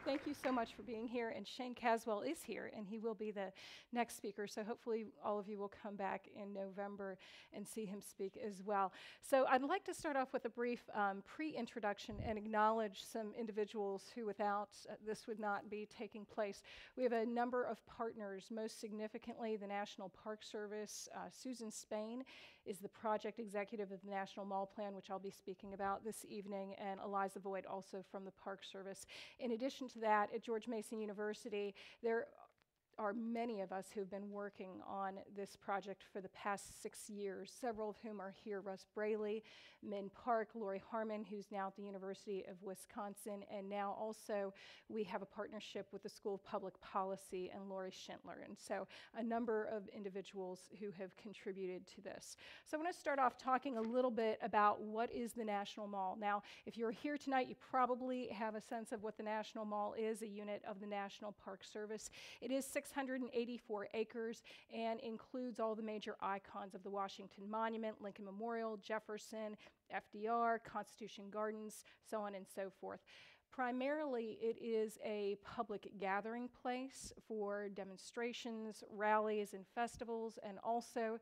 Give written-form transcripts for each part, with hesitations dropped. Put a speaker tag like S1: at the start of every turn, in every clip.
S1: Thank you so much for being here. And Shane Caswell is here, and he will be the next speaker. So hopefully all of you will come back in November and see him speak as well. So I'd like to start off with a brief pre-introduction and acknowledge some individuals who without this would not be taking place. We have a number of partners, most significantly the National Park Service. Susan Spain is the project executive of the National Mall Plan, which I'll be speaking about this evening, and Eliza Voigt also from the Park Service. In addition to that, at George Mason University, there are many of us who've been working on this project for the past 6 years, several of whom are here: Russ Braley, Min Park, Lori Harmon, who's now at the University of Wisconsin, and now also we have a partnership with the School of Public Policy and Lori Schindler. And so a number of individuals who have contributed to this. So I want to start off talking a little bit about what is the National Mall. Now, if you're here tonight, you probably have a sense of what the National Mall is, a unit of the National Park Service. It is 684 acres and includes all the major icons of the Washington Monument, Lincoln Memorial, Jefferson, FDR, Constitution Gardens, so on and so forth. Primarily, it is a public gathering place for demonstrations, rallies, and festivals, and also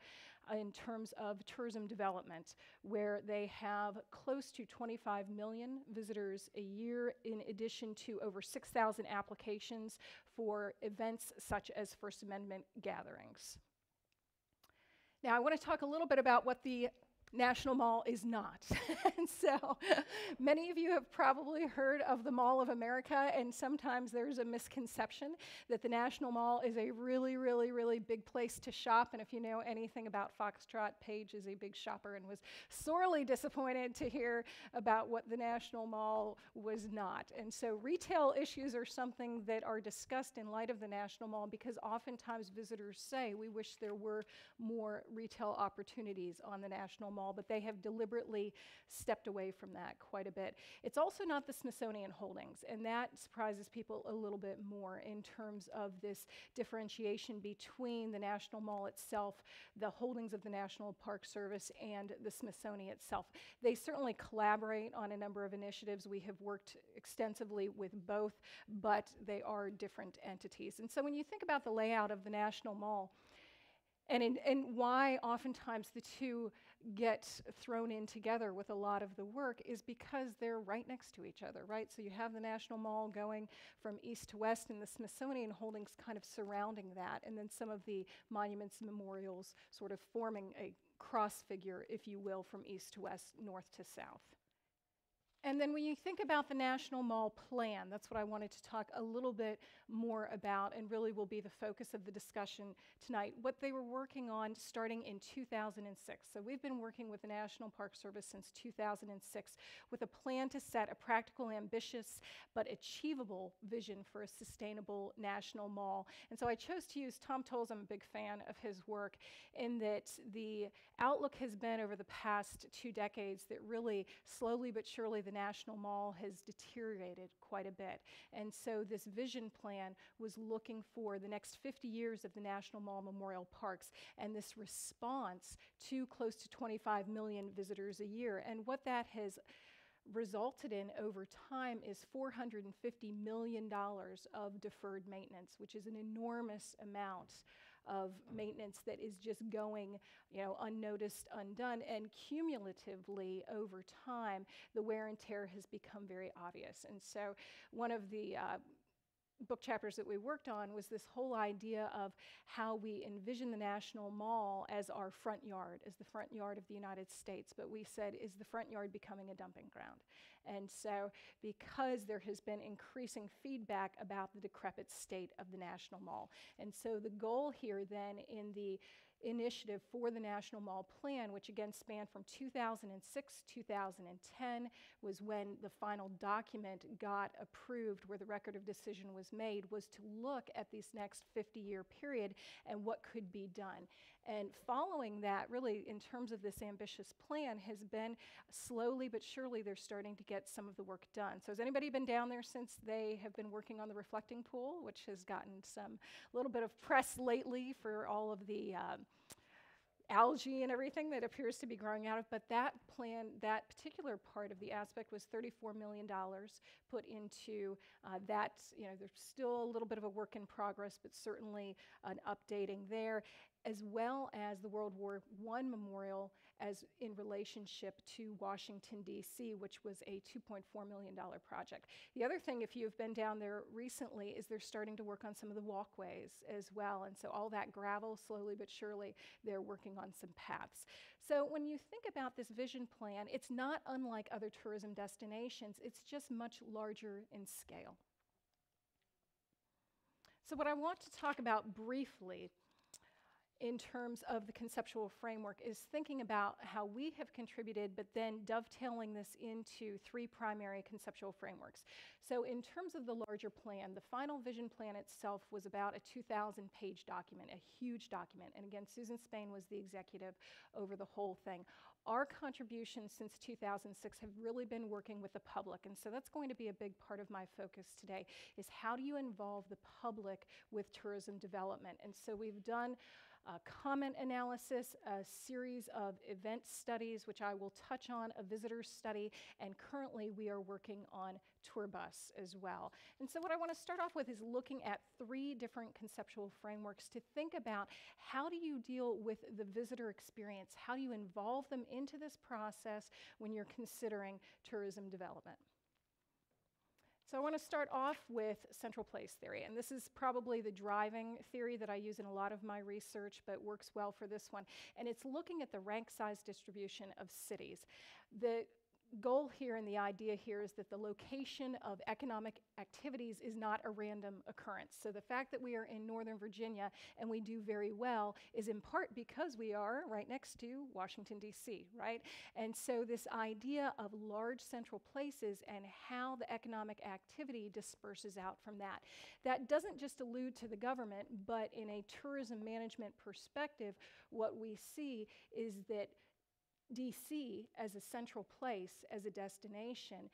S1: in terms of tourism development, where they have close to 25 million visitors a year, in addition to over 6,000 applications for events such as First Amendment gatherings. Now, I want to talk a little bit about what the National Mall is not. And so many of you have probably heard of the Mall of America, and sometimes there's a misconception that the National Mall is a really, really, really big place to shop. And if you know anything about Foxtrot, Paige is a big shopper and was sorely disappointed to hear about what the National Mall was not. And so retail issues are something that are discussed in light of the National Mall, because oftentimes visitors say, we wish there were more retail opportunities on the National Mall, but they have deliberately stepped away from that quite a bit. It's also not the Smithsonian Holdings, and that surprises people a little bit more in terms of this differentiation between the National Mall itself, the holdings of the National Park Service, and the Smithsonian itself. They certainly collaborate on a number of initiatives. We have worked extensively with both, but they are different entities. And so when you think about the layout of the National Mall, and why oftentimes the two get thrown in together with a lot of the work, is because they're right next to each other, right? So you have the National Mall going from east to west, and the Smithsonian Holdings kind of surrounding that, and then some of the monuments and memorials sort of forming a cross figure, if you will, from east to west, north to south. And then when you think about the National Mall Plan, that's what I wanted to talk a little bit more about, and really will be the focus of the discussion tonight. What they were working on starting in 2006. So we've been working with the National Park Service since 2006 with a plan to set a practical, ambitious, but achievable vision for a sustainable National Mall. And so I chose to use Tom Towles. I'm a big fan of his work, in that the outlook has been over the past 2 decades that really slowly but surely the National Mall has deteriorated quite a bit. And so this vision plan was looking for the next 50 years of the National Mall Memorial Parks, and this response to close to 25 million visitors a year. And what that has resulted in over time is $450 million of deferred maintenance, which is an enormous amount of maintenance that is just going, unnoticed, undone, and cumulatively over time, the wear and tear has become very obvious. And so one of the book chapters that we worked on was this whole idea of how we envision the National Mall as our front yard, as the front yard of the United States. But we said, is the front yard becoming a dumping ground? And so because there has been increasing feedback about the decrepit state of the National Mall. And so the goal here then in the initiative for the National Mall Plan, which again spanned from 2006 to 2010, was when the final document got approved, where the record of decision was made, was to look at this next 50-year period and what could be done. And following that, really, in terms of this ambitious plan, has been slowly but surely they're starting to get some of the work done. So has anybody been down there since they have been working on the reflecting pool, which has gotten some little bit of press lately for all of the algae and everything that appears to be growing out of, but that plan, that particular part of the aspect was $34 million put into that. You know, there's still a little bit of a work in progress, but certainly an updating there, as well as the World War I Memorial as in relationship to Washington, D.C., which was a $2.4 million project. The other thing, if you've been down there recently, is they're starting to work on some of the walkways as well. And so all that gravel, slowly but surely, they're working on some paths. So when you think about this vision plan, it's not unlike other tourism destinations. It's just much larger in scale. So what I want to talk about briefly in terms of the conceptual framework is thinking about how we have contributed, but then dovetailing this into three primary conceptual frameworks. So in terms of the larger plan, the final vision plan itself was about a 2,000-page document, a huge document. And again, Susan Spain was the executive over the whole thing. Our contributions since 2006 have really been working with the public, and so that's going to be a big part of my focus today, is how do you involve the public with tourism development? And so we've done comment analysis, a series of event studies, which I will touch on, a visitor study, and currently we are working on tour bus as well. And so what I want to start off with is looking at three different conceptual frameworks to think about how do you deal with the visitor experience, how do you involve them into this process when you're considering tourism development. So I want to start off with central place theory, and this is probably the driving theory that I use in a lot of my research, but works well for this one. And it's looking at the rank size distribution of cities. The goal here and the idea here is that the location of economic activities is not a random occurrence. So the fact that we are in Northern Virginia and we do very well is in part because we are right next to Washington, D.C., right? And so this idea of large central places and how the economic activity disperses out from that. That doesn't just allude to the government, but in a tourism management perspective, what we see is that DC as a central place, as a destination,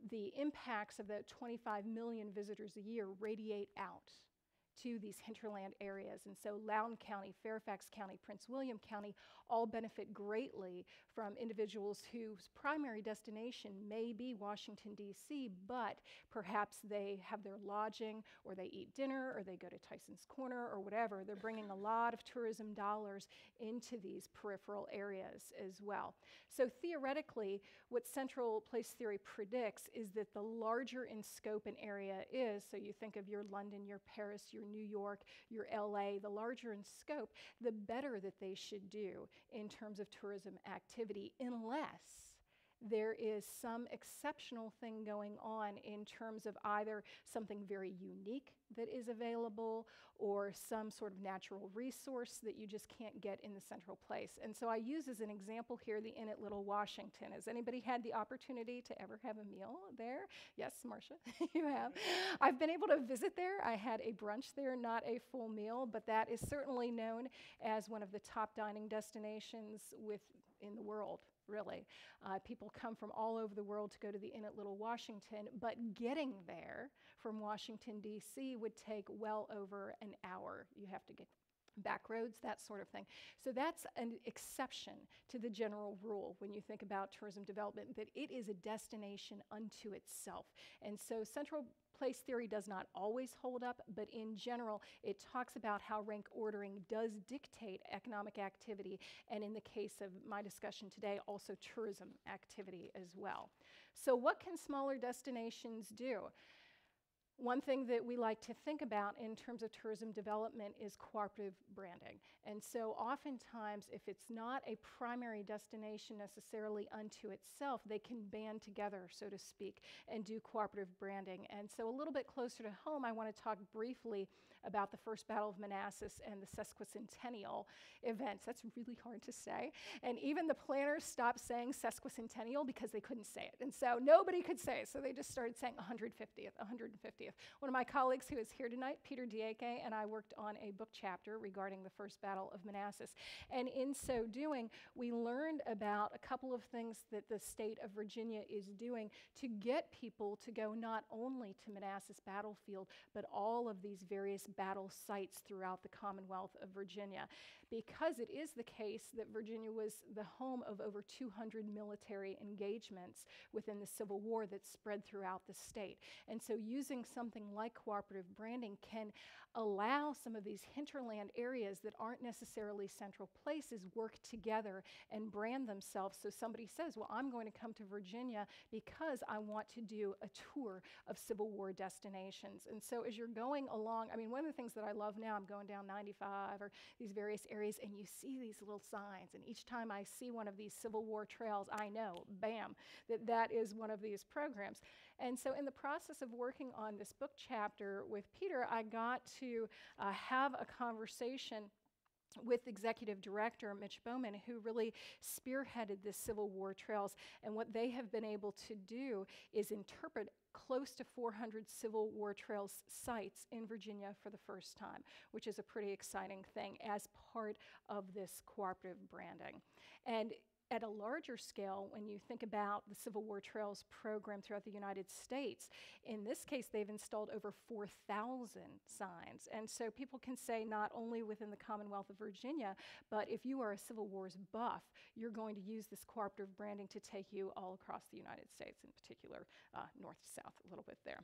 S1: the impacts of the 25 million visitors a year radiate out to these hinterland areas. And so Loudoun County, Fairfax County, Prince William County all benefit greatly from individuals whose primary destination may be Washington, D.C., but perhaps they have their lodging, or they eat dinner, or they go to Tyson's Corner, or whatever. They're bringing a lot of tourism dollars into these peripheral areas as well. So theoretically, what central place theory predicts is that the larger in scope an area is, so you think of your London, your Paris, your New York, your LA, the larger in scope, the better that they should do in terms of tourism activity, unless there is some exceptional thing going on in terms of either something very unique that is available or some sort of natural resource that you just can't get in the central place. And so I use as an example here the Inn at Little Washington. Has anybody had the opportunity to ever have a meal there? Yes, Marcia, you have. I've been able to visit there. I had a brunch there, not a full meal, but that is certainly known as one of the top dining destinations in the world. Really. People come from all over the world to go to the Inn at Little Washington, but getting there from Washington, D.C. would take well over an hour. You have to get back roads, that sort of thing. So that's an exception to the general rule when you think about tourism development, that it is a destination unto itself. And so central place theory does not always hold up, but in general, it talks about how rank ordering does dictate economic activity, and in the case of my discussion today, also tourism activity as well. So what can smaller destinations do? One thing that we like to think about in terms of tourism development is cooperative branding. And so oftentimes, if it's not a primary destination necessarily unto itself, they can band together, so to speak, and do cooperative branding. And so a little bit closer to home, I want to talk briefly about the First Battle of Manassas and the sesquicentennial events. That's really hard to say. And even the planners stopped saying sesquicentennial because they couldn't say it. And so nobody could say it, so they just started saying 150th, 150th. 30th. One of my colleagues who is here tonight, Peter Dieke, and I worked on a book chapter regarding the First Battle of Manassas. And in so doing, we learned about a couple of things that the state of Virginia is doing to get people to go not only to Manassas Battlefield, but all of these various battle sites throughout the Commonwealth of Virginia, because it is the case that Virginia was the home of over 200 military engagements within the Civil War that spread throughout the state. And so using something like cooperative branding can allow some of these hinterland areas that aren't necessarily central places work together and brand themselves. So somebody says, well, I'm going to come to Virginia because I want to do a tour of Civil War destinations. And so as you're going along, I mean, one of the things that I love now, I'm going down 95 or these various areas, and you see these little signs. And each time I see one of these Civil War trails, I know, bam, that is one of these programs. And so in the process of working on this book chapter with Peter, I got to have a conversation with Executive Director Mitch Bowman, who really spearheaded the Civil War trails. And what they have been able to do is interpret close to 400 Civil War trails sites in Virginia for the first time, which is a pretty exciting thing as part of this cooperative branding. And at a larger scale, when you think about the Civil War Trails program throughout the United States, in this case, they've installed over 4,000 signs. And so people can say not only within the Commonwealth of Virginia, but if you are a Civil Wars buff, you're going to use this cooperative branding to take you all across the United States, in particular, north to south, a little bit there.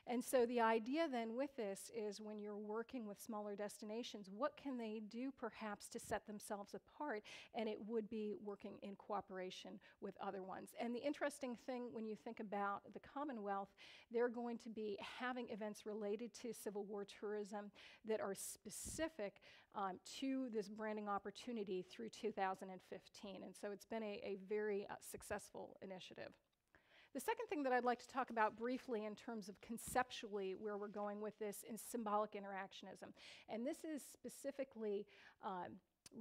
S1: And so the idea then with this is when you're working with smaller destinations, what can they do perhaps to set themselves apart? And it would be working in cooperation with other ones. And the interesting thing when you think about the Commonwealth, they're going to be having events related to Civil War tourism that are specific to this branding opportunity through 2015. And so it's been a very successful initiative. The second thing that I'd like to talk about briefly in terms of conceptually where we're going with this is symbolic interactionism. And this is specifically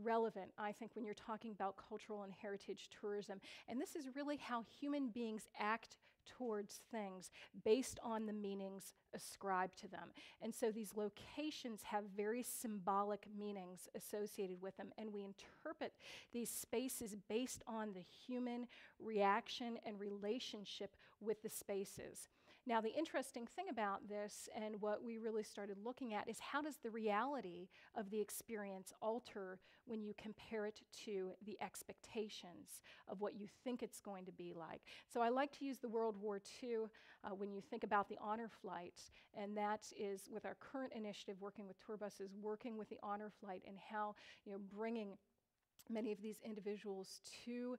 S1: relevant, I think, when you're talking about cultural and heritage tourism. And this is really how human beings act towards things based on the meanings ascribed to them. And so these locations have very symbolic meanings associated with them, and we interpret these spaces based on the human reaction and relationship with the spaces. Now, the interesting thing about this and what we really started looking at is how does the reality of the experience alter when you compare it to the expectations of what you think it's going to be like. So I like to use the World War II when you think about the honor flight, and that is with our current initiative working with tour buses, working with the honor flight and how, bringing many of these individuals to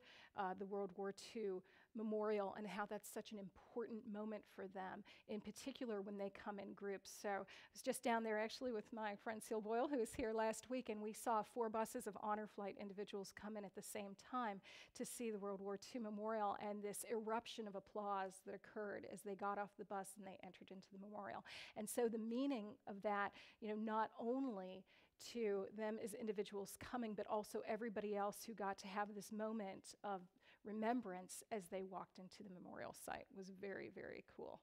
S1: the World War II memorial and how that's such an important moment for them, in particular when they come in groups. So I was just down there actually with my friend Seal Boyle, who was here last week, and we saw 4 buses of honor flight individuals come in at the same time to see the World War II memorial, and this eruption of applause that occurred as they got off the bus and they entered into the memorial. And so the meaning of that, not only to them as individuals coming, but also everybody else who got to have this moment of remembrance as they walked into the memorial site was very, very cool.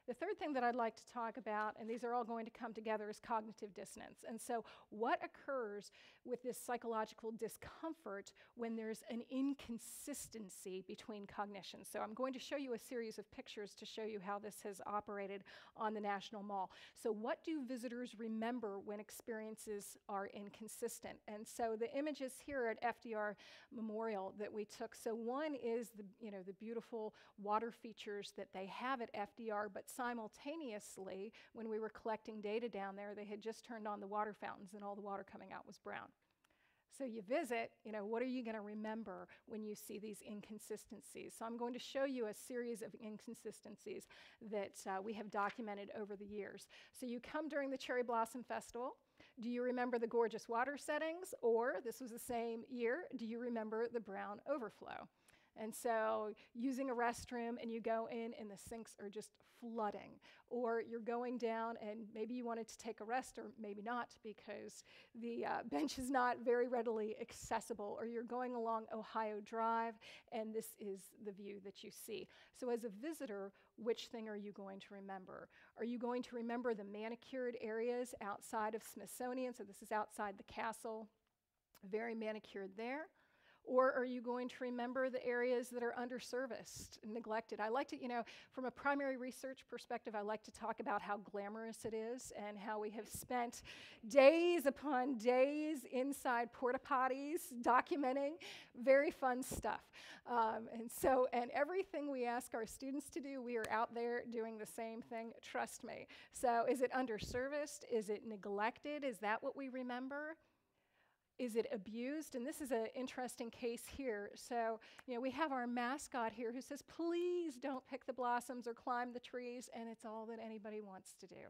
S1: The third thing that I'd like to talk about, and these are all going to come together, is cognitive dissonance. And so what occurs with this psychological discomfort when there's an inconsistency between cognition? So I'm going to show you a series of pictures to show you how this has operated on the National Mall. So what do visitors remember when experiences are inconsistent? And so the images here at FDR Memorial that we took, so one is the beautiful water features that they have at FDR, but simultaneously, when we were collecting data down there, they had just turned on the water fountains and all the water coming out was brown. So you visit, what are you going to remember when you see these inconsistencies? So I'm going to show you a series of inconsistencies that we have documented over the years. So you come during the Cherry Blossom Festival. Do you remember the gorgeous water settings? Or, this was the same year, do you remember the brown overflow? And so using a restroom and you go in and the sinks are just flooding. Or you're going down and maybe you wanted to take a rest or maybe not because the bench is not very readily accessible. Or you're going along Ohio Drive and this is the view that you see. So as a visitor, which thing are you going to remember? Are you going to remember the manicured areas outside of Smithsonian? So this is outside the castle, very manicured there. Or are you going to remember the areas that are underserviced and neglected? I like to, from a primary research perspective, I like to talk about how glamorous it is and how we have spent days upon days inside porta potties documenting very fun stuff. And everything we ask our students to do, we are out there doing the same thing, trust me. So is it underserviced? Is it neglected? Is that what we remember? Is it abused? And this is an interesting case here. So, we have our mascot here who says, please don't pick the blossoms or climb the trees, and it's all that anybody wants to do.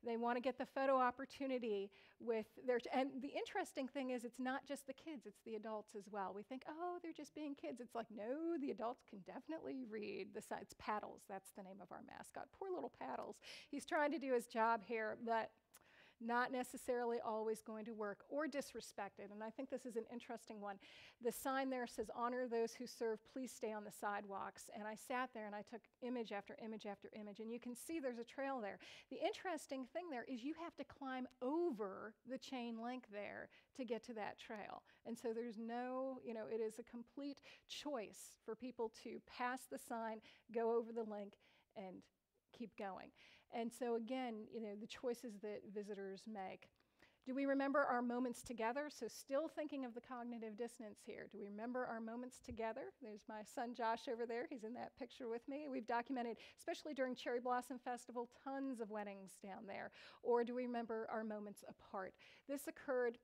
S1: They want to get the photo opportunity with and the interesting thing is it's not just the kids, it's the adults as well. We think, oh, they're just being kids. It's like, no, the adults can definitely read the signs. Paddles, that's the name of our mascot. Poor little Paddles. He's trying to do his job here, but not necessarily always going to work, or disrespected. And I think this is an interesting one. The sign there says, honor those who serve, please stay on the sidewalks. And I sat there and I took image after image after image, and you can see there's a trail there. The interesting thing there is you have to climb over the chain link there to get to that trail. And so there's no, it is a complete choice for people to pass the sign, go over the link, and keep going. And so again, the choices that visitors make. Do we remember our moments together? So still thinking of the cognitive dissonance here. Do we remember our moments together? There's my son Josh over there. He's in that picture with me. We've documented, especially during Cherry Blossom Festival, tons of weddings down there. Or do we remember our moments apart? This occurred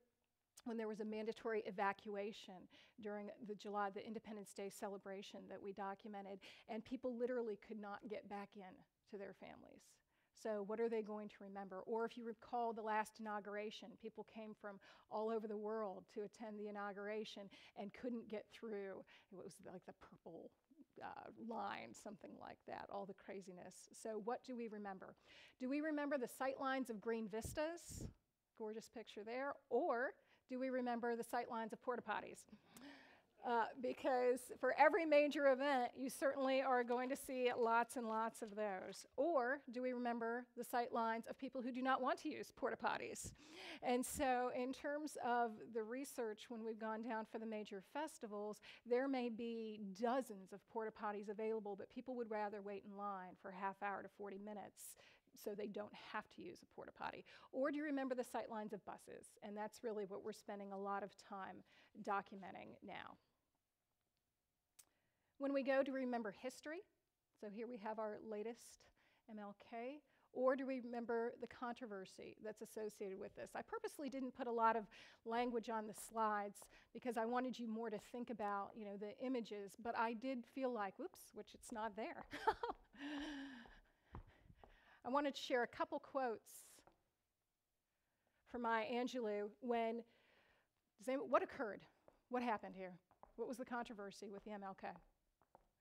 S1: when there was a mandatory evacuation during the Independence Day celebration that we documented, and people literally could not get back in to their families. So what are they going to remember? Or if you recall the last inauguration, people came from all over the world to attend the inauguration and couldn't get through. It was like the purple line, something like that, all the craziness. So what do we remember? Do we remember the sight lines of Green Vistas? Gorgeous picture there. Or do we remember the sight lines of porta potties? Because for every major event, you certainly are going to see lots and lots of those. Or do we remember the sight lines of people who do not want to use porta potties? And so in terms of the research, when we've gone down for the major festivals, there may be dozens of porta potties available, but people would rather wait in line for a half hour to 40 minutes so they don't have to use a porta potty. Or do you remember the sight lines of buses? And that's really what we're spending a lot of time documenting now. When we go to remember history, so here we have our latest MLK, or do we remember the controversy that's associated with this? I purposely didn't put a lot of language on the slides because I wanted you more to think about, the images, but I did feel like, whoops, which it's not there. I wanted to share a couple quotes from Maya Angelou what occurred? What happened here? What was the controversy with the MLK?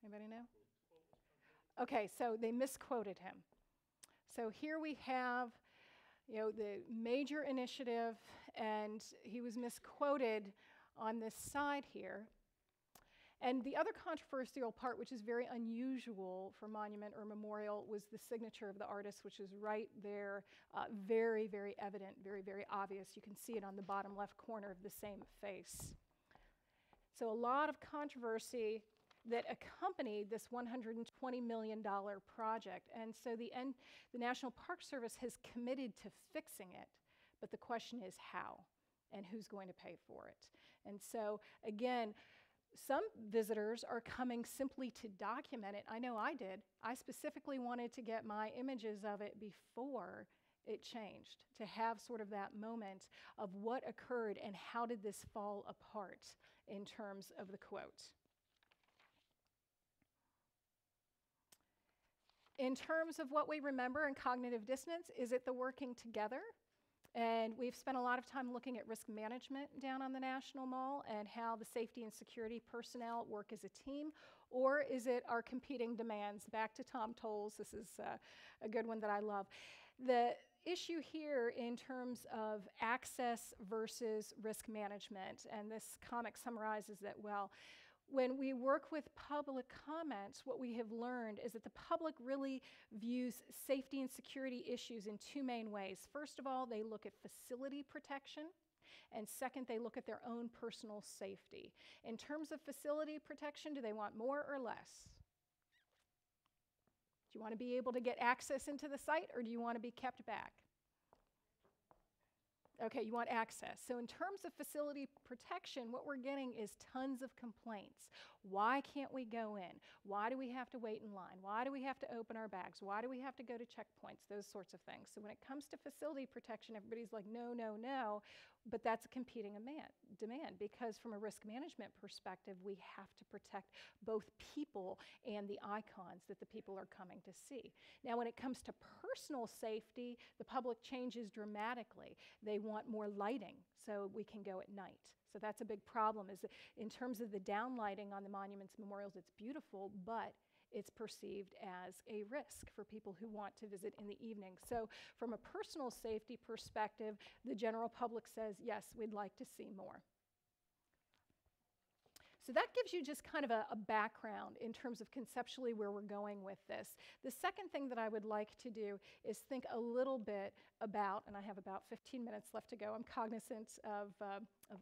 S1: Anybody know? Okay, so they misquoted him. So here we have, the major initiative, and he was misquoted on this side here. And the other controversial part, which is very unusual for monument or memorial, was the signature of the artist, which is right there, very, very evident, very, very obvious. You can see it on the bottom left corner of the same face. So a lot of controversy that accompanied this $120 million project. And so the National Park Service has committed to fixing it, but the question is how and who's going to pay for it. And so again, some visitors are coming simply to document it. I know I did. I specifically wanted to get my images of it before it changed, to have sort of that moment of what occurred and how did this fall apart in terms of the quote. In terms of what we remember in cognitive dissonance, is it the working together? And we've spent a lot of time looking at risk management down on the National Mall and how the safety and security personnel work as a team, or is it our competing demands? Back to Tom Tolles, this is a good one that I love. The issue here in terms of access versus risk management, and this comic summarizes that well. When we work with public comments, what we have learned is that the public really views safety and security issues in two main ways. First of all, they look at facility protection, and second, they look at their own personal safety. In terms of facility protection, do they want more or less? Do you want to be able to get access into the site, or do you want to be kept back? Okay, you want access. So in terms of facility protection, what we're getting is tons of complaints. Why can't we go in? Why do we have to wait in line? Why do we have to open our bags? Why do we have to go to checkpoints? Those sorts of things. So when it comes to facility protection, everybody's like, no, no, no. But that's a competing demand because from a risk management perspective, we have to protect both people and the icons that the people are coming to see. Now, when it comes to personal safety, the public changes dramatically. They want more lighting so we can go at night. So that's a big problem is that in terms of the downlighting on the monuments, memorials, it's beautiful, but it's perceived as a risk for people who want to visit in the evening. So from a personal safety perspective, the general public says, yes, we'd like to see more. So that gives you just kind of a background in terms of conceptually where we're going with this. The second thing that I would like to do is think a little bit about, and I have about 15 minutes left to go. I'm cognizant of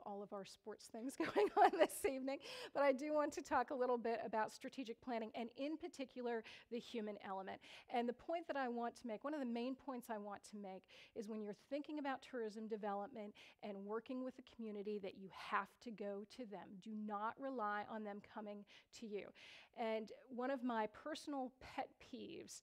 S1: all of our sports things going on this evening, but I do want to talk a little bit about strategic planning and in particular the human element. And the point that I want to make, one of the main points I want to make is when you're thinking about tourism development and working with the community that you have to go to them. Do not rely on them coming to you. And one of my personal pet peeves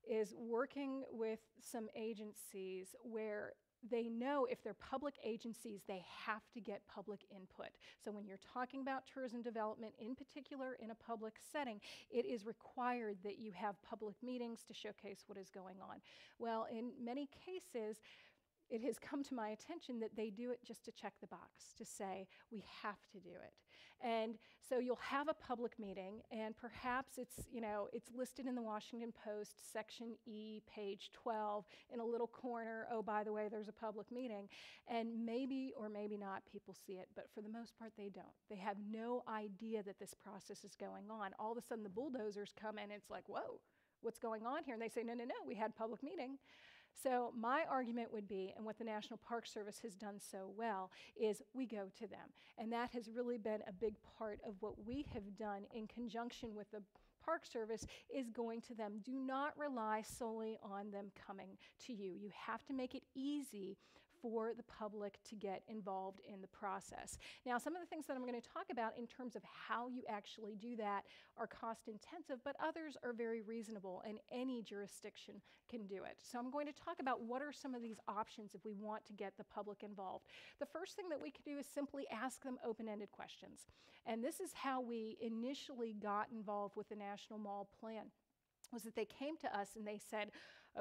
S1: is working with some agencies where they know if they're public agencies, they have to get public input. So when you're talking about tourism development, in particular in a public setting, it is required that you have public meetings to showcase what is going on. Well, in many cases, it has come to my attention that they do it just to check the box, to say, we have to do it. And so you'll have a public meeting, and perhaps it's listed in the Washington Post, Section E, page 12, in a little corner, oh, by the way, there's a public meeting. And maybe or maybe not people see it, but for the most part, they don't. They have no idea that this process is going on. All of a sudden, the bulldozers come in, and it's like, whoa, what's going on here? And they say, no, no, no, we had public meeting. So my argument would be, and what the National Park Service has done so well, is we go to them. And that has really been a big part of what we have done in conjunction with the Park Service is going to them. Do not rely solely on them coming to you. You have to make it easy for the public to get involved in the process. Now, some of the things that I'm going to talk about in terms of how you actually do that are cost intensive, but others are very reasonable, and any jurisdiction can do it. So I'm going to talk about what are some of these options if we want to get the public involved. The first thing that we could do is simply ask them open-ended questions. And this is how we initially got involved with the National Mall Plan, was that they came to us and they said,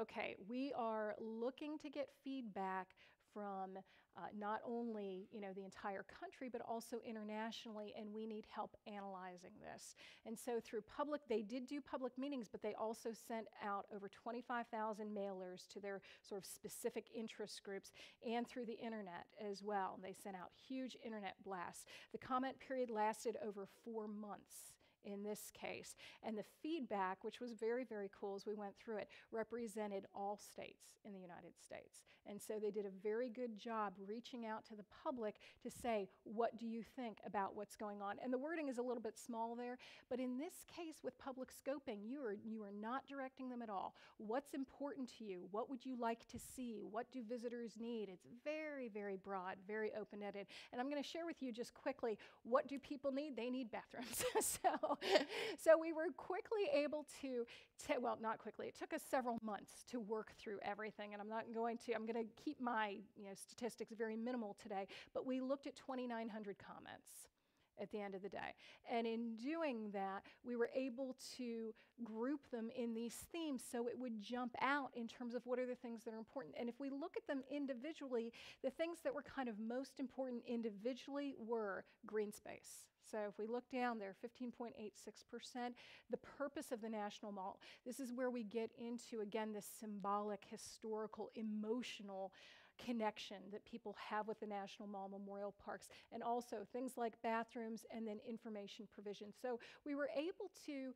S1: okay, we are looking to get feedback from not only the entire country, but also internationally, and we need help analyzing this. And so through they did do public meetings, but they also sent out over 25,000 mailers to their sort of specific interest groups and through the internet as well. And they sent out huge internet blasts. The comment period lasted over 4 months in this case. And the feedback, which was very, very cool as we went through it, represented all states in the United States. And so they did a very good job reaching out to the public to say, what do you think about what's going on? And the wording is a little bit small there, but in this case with public scoping, you are not directing them at all. What's important to you? What would you like to see? What do visitors need? It's very, very broad, very open-ended. And I'm going to share with you just quickly, what do people need? They need bathrooms. So we were quickly able to, well, not quickly, it took us several months to work through everything, and I'm going to keep my statistics very minimal today, but we looked at 2,900 comments. at the end of the day. And in doing that, we were able to group them in these themes so it would jump out in terms of what are the things that are important. And if we look at them individually, the things that were kind of most important individually were green space. So if we look down there, 15.86%, the purpose of the National Mall. This is where we get into, again, this symbolic, historical, emotional connection that people have with the National Mall Memorial Parks, and also things like bathrooms and then information provision. So we were able to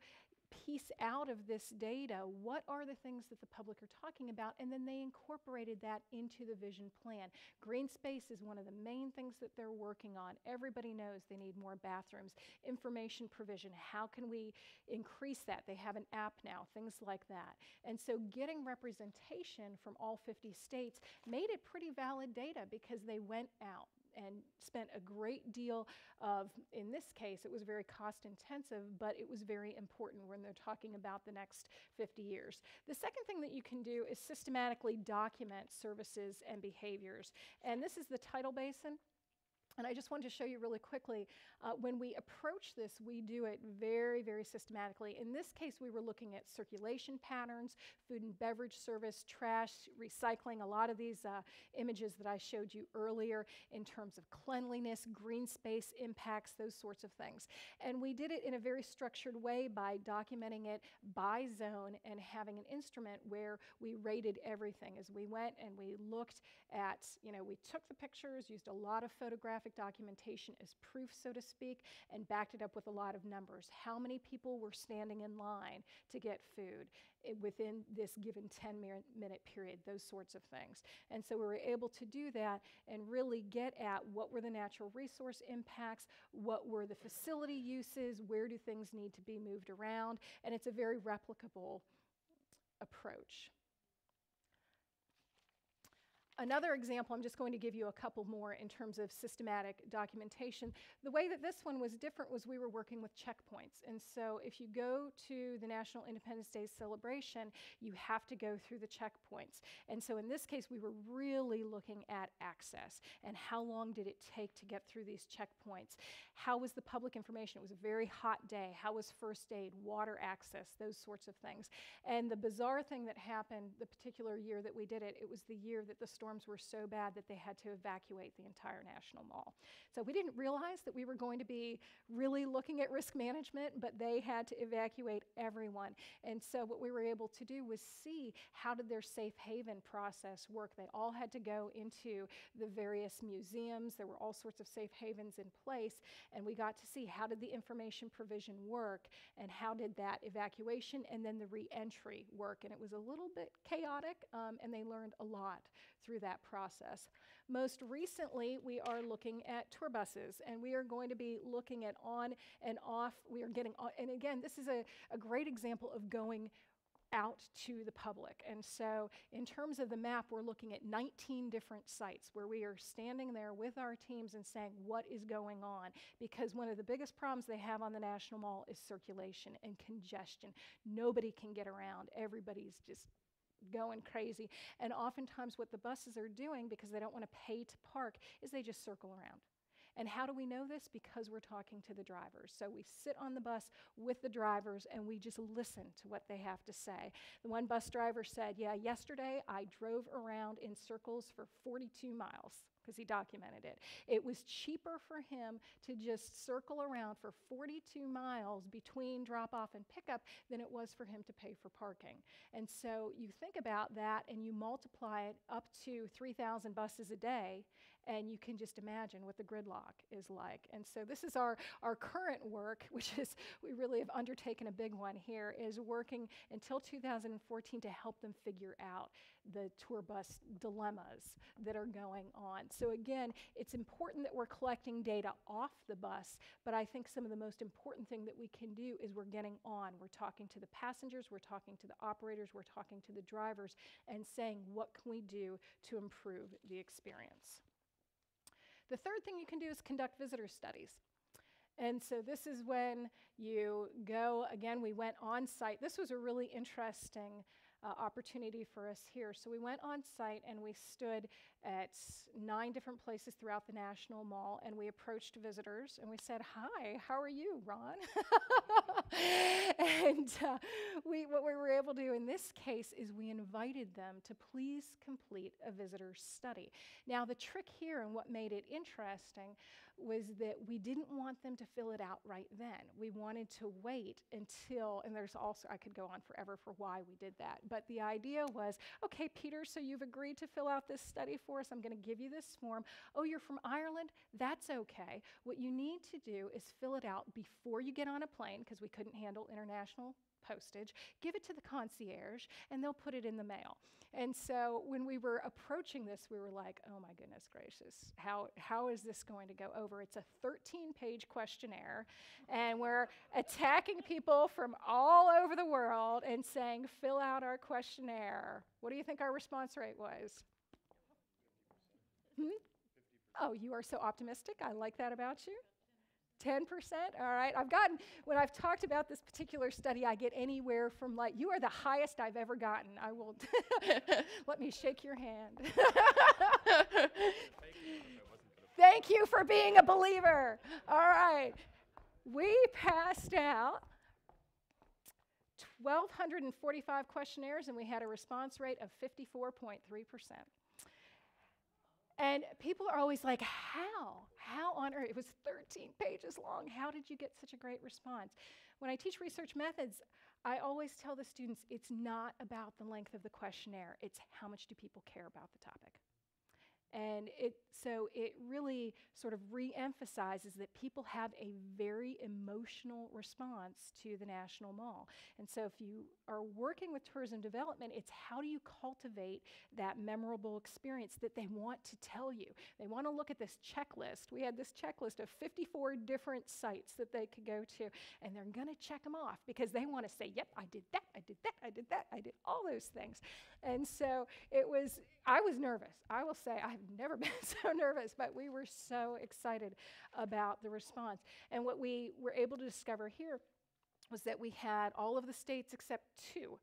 S1: piece out of this data what are the things that the public are talking about, and then they incorporated that into the vision plan. Green space is one of the main things that they're working on. Everybody knows they need more bathrooms. Information provision, how can we increase that? They have an app now, things like that. And so getting representation from all 50 states made it pretty valid data because they went out and spent a great deal of, in this case, it was very cost intensive, but it was very important when they're talking about the next 50 years. The second thing that you can do is systematically document services and behaviors. And this is the tidal basin. And I just wanted to show you really quickly, when we approach this, we do it very, very systematically. In this case, we were looking at circulation patterns, food and beverage service, trash, recycling, a lot of these images that I showed you earlier in terms of cleanliness, green space impacts, those sorts of things. And we did it in a very structured way by documenting it by zone and having an instrument where we rated everything as we went and we looked at, we took the pictures, used a lot of photographic documentation as proof, so to speak, and backed it up with a lot of numbers. How many people were standing in line to get food within this given 10-minute period, those sorts of things. And so we were able to do that and really get at what were the natural resource impacts, what were the facility uses, where do things need to be moved around, and it's a very replicable approach. Another example, I'm just going to give you a couple more in terms of systematic documentation. The way that this one was different was we were working with checkpoints. And so if you go to the National Independence Day celebration, you have to go through the checkpoints. And so in this case, we were really looking at access and how long did it take to get through these checkpoints. How was the public information? It was a very hot day. How was first aid, water access, those sorts of things. And the bizarre thing that happened the particular year that we did it, it was the year that the storms were so bad that they had to evacuate the entire National Mall. So we didn't realize that we were going to be really looking at risk management, but they had to evacuate everyone. And so what we were able to do was see how did their safe haven process work. They all had to go into the various museums. There were all sorts of safe havens in place, and we got to see how did the information provision work and how did that evacuation and then the re-entry work. And it was a little bit chaotic, and they learned a lot through that process. Most recently, we are looking at tour buses, and we are going to be looking at on and off. We are getting on, and again, this is a great example of going out to the public. And so in terms of the map, we're looking at 19 different sites where we are standing there with our teams and saying what is going on, because one of the biggest problems they have on the National Mall is circulation and congestion. Nobody can get around. Everybody's just going crazy. And oftentimes what the buses are doing, because they don't want to pay to park, is they just circle around. And how do we know this? Because we're talking to the drivers. So we sit on the bus with the drivers and we just listen to what they have to say. The one bus driver said, yeah, yesterday I drove around in circles for 42 miles. Because he documented it. It was cheaper for him to just circle around for 42 miles between drop-off and pickup than it was for him to pay for parking. And so you think about that and you multiply it up to 3,000 buses a day, and you can just imagine what the gridlock is like. And so this is our current work, which is, we really have undertaken a big one here, is working until 2014 to help them figure out the tour bus dilemmas that are going on. So again, it's important that we're collecting data off the bus, but I think some of the most important thing that we can do is we're getting on. We're talking to the passengers, we're talking to the operators, we're talking to the drivers, and saying what can we do to improve the experience. The third thing you can do is conduct visitor studies. And so this is when you go, again, we went on site. This was a really interesting opportunity for us here. So we went on site and we stood at 9 different places throughout the National Mall, and we approached visitors and we said, "Hi, how are you, Ron?" And what we were able to do in this case is we invited them to please complete a visitor study. Now, the trick here and what made it interesting was that we didn't want them to fill it out right then. We wanted to wait until, and there's also, I could go on forever for why we did that, but the idea was, okay, Peter, so you've agreed to fill out this study for us. I'm going to give you this form. Oh, you're from Ireland? That's okay. What you need to do is fill it out before you get on a plane, because we couldn't handle international postage. Give it to the concierge, and they'll put it in the mail. And so when we were approaching this, we were like, oh my goodness gracious, how is this going to go over? It's a 13-page questionnaire, and we're attacking people from all over the world and saying, fill out our questionnaire. What do you think our response rate was? Oh, you are so optimistic. I like that about you. 10%? All right. When I've talked about this particular study, I get anywhere from like, you are the highest I've ever gotten. I will, let me shake your hand. Thank you for being a believer. All right. We passed out 1,245 questionnaires, and we had a response rate of 54.3%. And people are always like, how? How on earth? It was 13 pages long. How did you get such a great response? When I teach research methods, I always tell the students it's not about the length of the questionnaire. It's how much do people care about the topic. And so it really sort of re-emphasizes that people have a very emotional response to the National Mall. And so if you are working with tourism development, it's how do you cultivate that memorable experience that they want to tell you. They want to look at this checklist. We had this checklist of 54 different sites that they could go to, and they're going to check them off because they want to say, yep, I did that, I did that, I did that, I did all those things. And so I was nervous. I will say I've never been so nervous, but we were so excited about the response. And what we were able to discover here was that we had all of the states except 2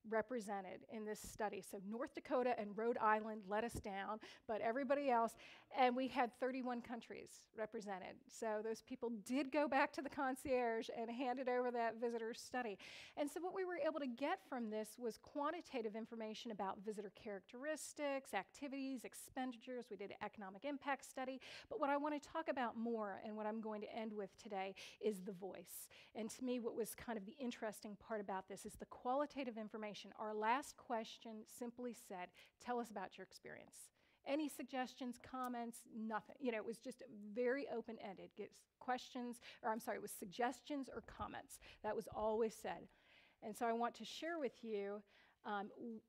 S1: represented in this study. So North Dakota and Rhode Island let us down, but everybody else, and we had 31 countries represented. So those people did go back to the concierge and handed over that visitor study. And so what we were able to get from this was quantitative information about visitor characteristics, activities, expenditures. We did an economic impact study. But what I want to talk about more, and what I'm going to end with today, is the voice. And to me, what was kind of the interesting part about this is the qualitative information. Our last question simply said, tell us about your experience. Any suggestions, comments, nothing. You know, it was just very open-ended. It was suggestions or comments. That was always said. And so I want to share with you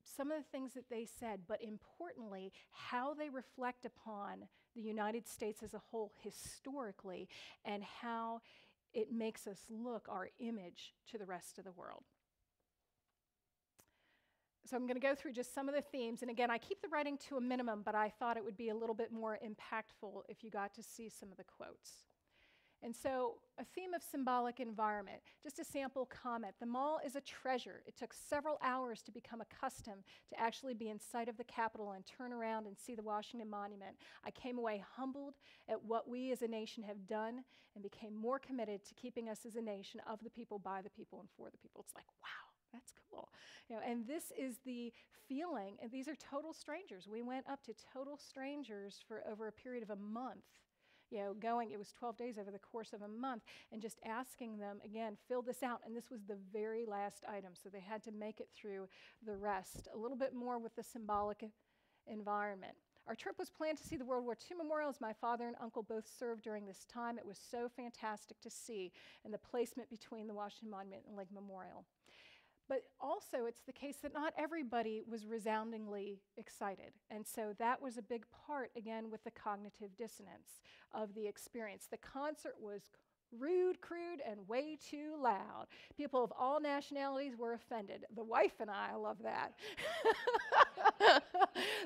S1: some of the things that they said, but importantly, how they reflect upon the United States as a whole historically, and how it makes us look our image to the rest of the world. So I'm going to go through just some of the themes. And again, I keep the writing to a minimum, but I thought it would be a little bit more impactful if you got to see some of the quotes. And so a theme of symbolic environment, just a sample comment. The mall is a treasure. It took several hours to become accustomed to actually be in sight of the Capitol and turn around and see the Washington Monument. I came away humbled at what we as a nation have done and became more committed to keeping us as a nation of the people, by the people, and for the people. It's like, wow. That's cool. You know, and this is the feeling, and these are total strangers. We went up to total strangers for over a period of a month, you know, it was 12 days over the course of a month, and just asking them, again, fill this out. And this was the very last item, so they had to make it through the rest. A little bit more with the symbolic environment. Our trip was planned to see the World War II memorials. My father and uncle both served during this time. It was so fantastic to see, and the placement between the Washington Monument and Lincoln Memorial. But also, it's the case that not everybody was resoundingly excited. And so that was a big part, again, with the cognitive dissonance of the experience. The concert was rude, crude, and way too loud. People of all nationalities were offended. The wife and I love that.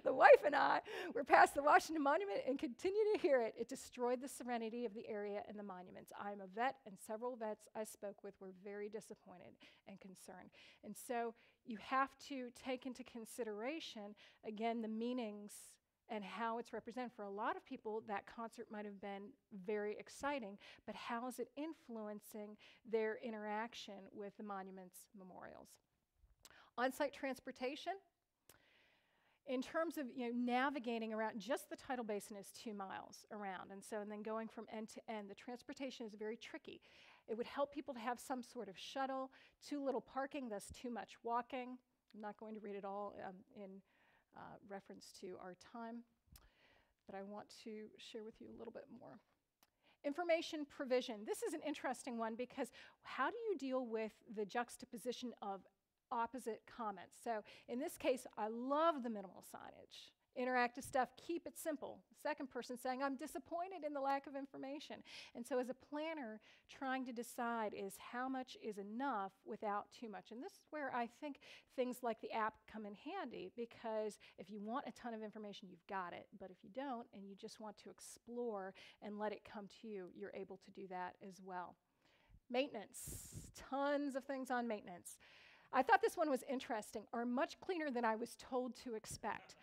S1: The wife and I were past the Washington Monument and continue to hear it. It destroyed the serenity of the area and the monuments. I'm a vet, and several vets I spoke with were very disappointed and concerned. And so you have to take into consideration, again, the meanings and how it's represented. For a lot of people, that concert might have been very exciting, but how is it influencing their interaction with the monuments, memorials? On-site transportation. In terms of navigating around, just the tidal basin is 2 miles around, and then going from end to end, the transportation is very tricky. It would help people to have some sort of shuttle, too little parking, thus too much walking. I'm not going to read it all in reference to our time, but I want to share with you a little bit more. Information provision. This is an interesting one because how do you deal with the juxtaposition of opposite comments? So in this case, I love the minimal signage. Interactive stuff, keep it simple. Second person saying, I'm disappointed in the lack of information. And so as a planner, trying to decide is how much is enough without too much. And this is where I think things like the app come in handy, because if you want a ton of information, you've got it. But if you don't, and you just want to explore and let it come to you, you're able to do that as well. Maintenance, tons of things on maintenance. I thought this one was interesting, or much cleaner than I was told to expect.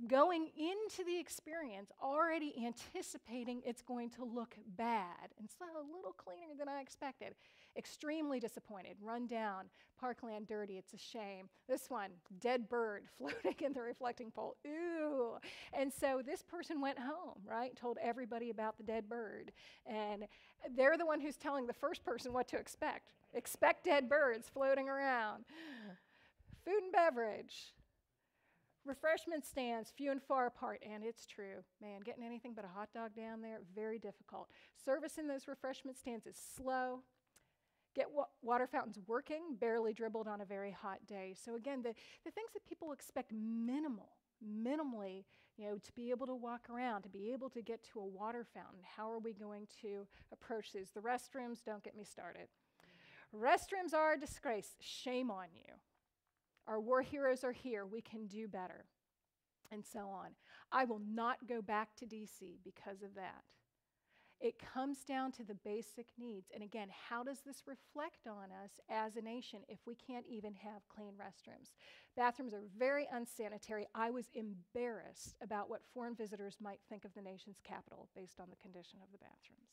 S1: Going into the experience already anticipating it's going to look bad, and so a little cleaner than I expected. Extremely disappointed, run down, parkland dirty, it's a shame. This one, dead bird floating in the reflecting pole, ooh. And so this person went home, right, told everybody about the dead bird, and they're the one who's telling the first person what to expect. Expect dead birds floating around. Food and beverage. Refreshment stands, few and far apart, and it's true. Man, getting anything but a hot dog down there, very difficult. Service in those refreshment stands is slow. Get water fountains working, barely dribbled on a very hot day. So again, the things that people expect minimally, to be able to walk around, to be able to get to a water fountain, how are we going to approach these? The restrooms, don't get me started. Restrooms are a disgrace. Shame on you. Our war heroes are here. We can do better. And so on. I will not go back to DC because of that. It comes down to the basic needs. And again, how does this reflect on us as a nation if we can't even have clean restrooms? Bathrooms are very unsanitary. I was embarrassed about what foreign visitors might think of the nation's capital based on the condition of the bathrooms.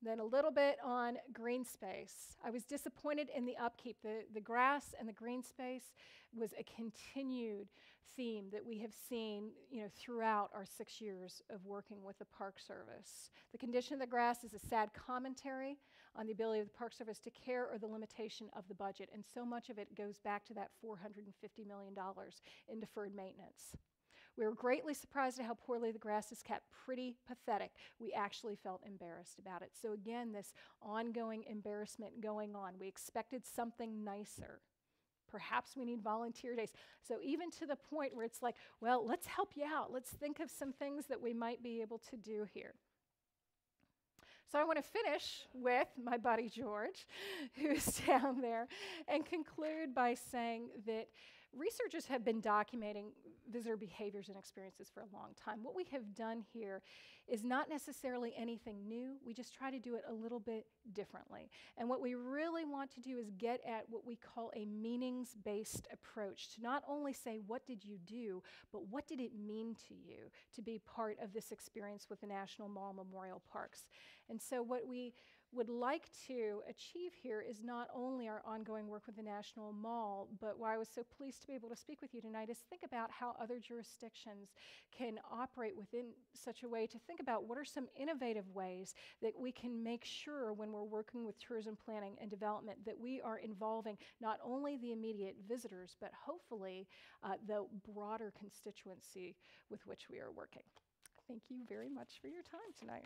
S1: Then a little bit on green space. I was disappointed in the upkeep. The grass and the green space was a continued theme that we have seen, throughout our 6 years of working with the Park Service. The condition of the grass is a sad commentary on the ability of the Park Service to care or the limitation of the budget, and so much of it goes back to that $450 million in deferred maintenance. We were greatly surprised at how poorly the grass is kept. Pretty pathetic. We actually felt embarrassed about it. So again, this ongoing embarrassment going on. We expected something nicer. Perhaps we need volunteer days. So even to the point where it's like, well, let's help you out. Let's think of some things that we might be able to do here. So I want to finish with my buddy George, who's down there, and conclude by saying that researchers have been documenting visitor behaviors and experiences for a long time. What we have done here is not necessarily anything new. We just try to do it a little bit differently. And what we really want to do is get at what we call a meanings-based approach, to not only say, what did you do, but what did it mean to you to be part of this experience with the National Mall Memorial Parks? And so what we would like to achieve here is not only our ongoing work with the National Mall, but why I was so pleased to be able to speak with you tonight is think about how other jurisdictions can operate within such a way to think about what are some innovative ways that we can make sure when we're working with tourism planning and development that we are involving not only the immediate visitors, but hopefully the broader constituency with which we are working. Thank you very much for your time tonight.